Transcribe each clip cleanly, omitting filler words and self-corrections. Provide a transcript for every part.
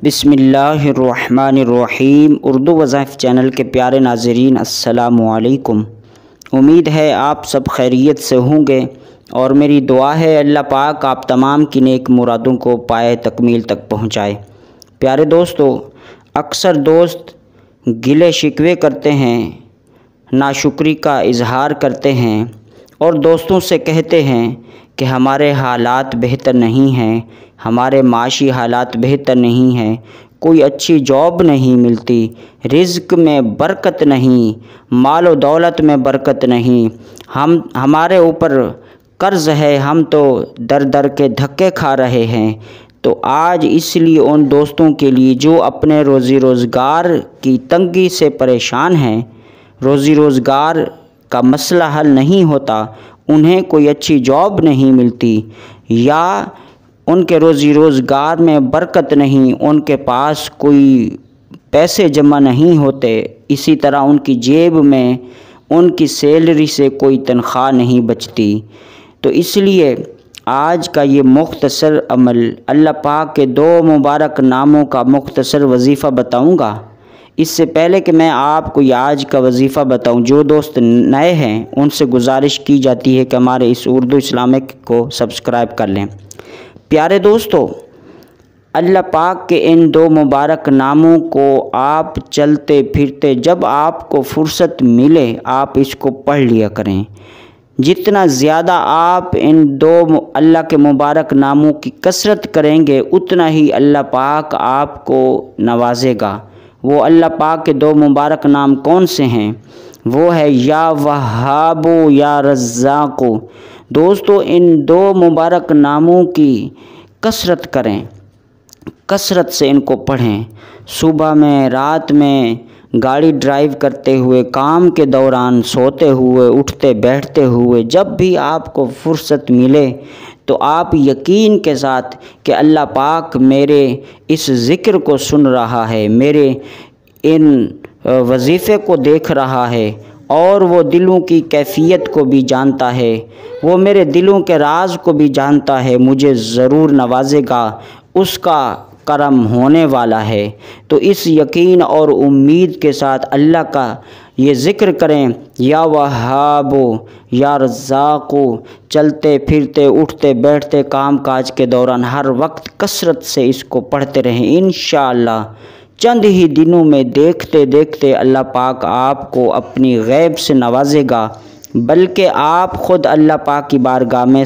बिस्मिल्लाहिर्रहमानिर्रहीम। उर्दू वज़ाइफ चैनल के प्यारे नाज़रीन, अस्सलामु अलैकुम। उम्मीद है आप सब खैरियत से होंगे और मेरी दुआ है अल्लाह पाक आप तमाम की नेक मुरादों को पाए तकमील तक पहुँचाए। प्यारे दोस्तों, अक्सर दोस्त गिले शिकवे करते हैं, नाशुक्री का इजहार करते हैं और दोस्तों से कहते हैं कि हमारे हालात बेहतर नहीं हैं, हमारे माशी हालात बेहतर नहीं हैं, कोई अच्छी जॉब नहीं मिलती, रिज़्क में बरकत नहीं, माल व दौलत में बरकत नहीं, हमारे ऊपर कर्ज़ है, हम तो दर दर के धक्के खा रहे हैं। तो आज इसलिए उन दोस्तों के लिए जो अपने रोज़ी रोज़गार की तंगी से परेशान हैं, रोज़ी रोज़गार का मसला हल नहीं होता, उन्हें कोई अच्छी जॉब नहीं मिलती या उनके रोज़ी रोज़गार में बरकत नहीं, उनके पास कोई पैसे जमा नहीं होते, इसी तरह उनकी जेब में उनकी सैलरी से कोई तनख्वाह नहीं बचती। तो इसलिए आज का ये मुख्तसर अमल अल्लाह पाक के दो मुबारक नामों का मुख्तसर वजीफ़ा बताऊंगा। इससे पहले कि मैं आपको आज का वजीफ़ा बताऊं, जो दोस्त नए हैं उनसे गुजारिश की जाती है कि हमारे इस उर्दू इस्लामिक को सब्सक्राइब कर लें। प्यारे दोस्तों, अल्लाह पाक के इन दो मुबारक नामों को आप चलते फिरते जब आपको फ़ुर्सत मिले आप इसको पढ़ लिया करें। जितना ज़्यादा आप इन दो अल्लाह के मुबारक नामों की कसरत करेंगे उतना ही अल्लाह पाक आपको नवाजेगा। वो अल्लाह पाक के दो मुबारक नाम कौन से हैं? वो है या वहाबो या रज़्ज़ाक़ो। दोस्तों, इन दो मुबारक नामों की कसरत करें, कसरत से इनको पढ़ें। सुबह में, रात में, गाड़ी ड्राइव करते हुए, काम के दौरान, सोते हुए, उठते बैठते हुए, जब भी आपको फ़ुर्सत मिले तो आप यकीन के साथ कि अल्लाह पाक मेरे इस ज़िक्र को सुन रहा है, मेरे इन वजीफ़े को देख रहा है और वो दिलों की कैफ़ियत को भी जानता है, वो मेरे दिलों के राज को भी जानता है, मुझे ज़रूर नवाजेगा, उसका करम होने वाला है। तो इस यकीन और उम्मीद के साथ अल्लाह का ये ज़िक्र करें, या वहाबो या रज़्ज़ाक़ो। चलते फिरते, उठते बैठते, काम काज के दौरान हर वक्त कसरत से इसको पढ़ते रहें। इंशाअल्लाह चंद ही दिनों में देखते देखते अल्लाह पाक आपको अपनी गैब से नवाजेगा, बल्कि आप ख़ुद अल्लाह पाक की बारगाह में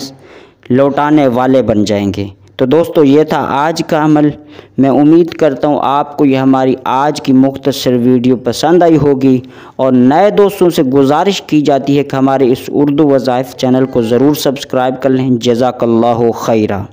लौटाने वाले बन जाएंगे। तो दोस्तों, ये था आज का अमल। मैं उम्मीद करता हूँ आपको ये हमारी आज की मुख्तसर वीडियो पसंद आई होगी और नए दोस्तों से गुजारिश की जाती है कि हमारे इस उर्दू वज़ाइफ चैनल को ज़रूर सब्सक्राइब कर लें। जज़ाकल्लाहु खैरा।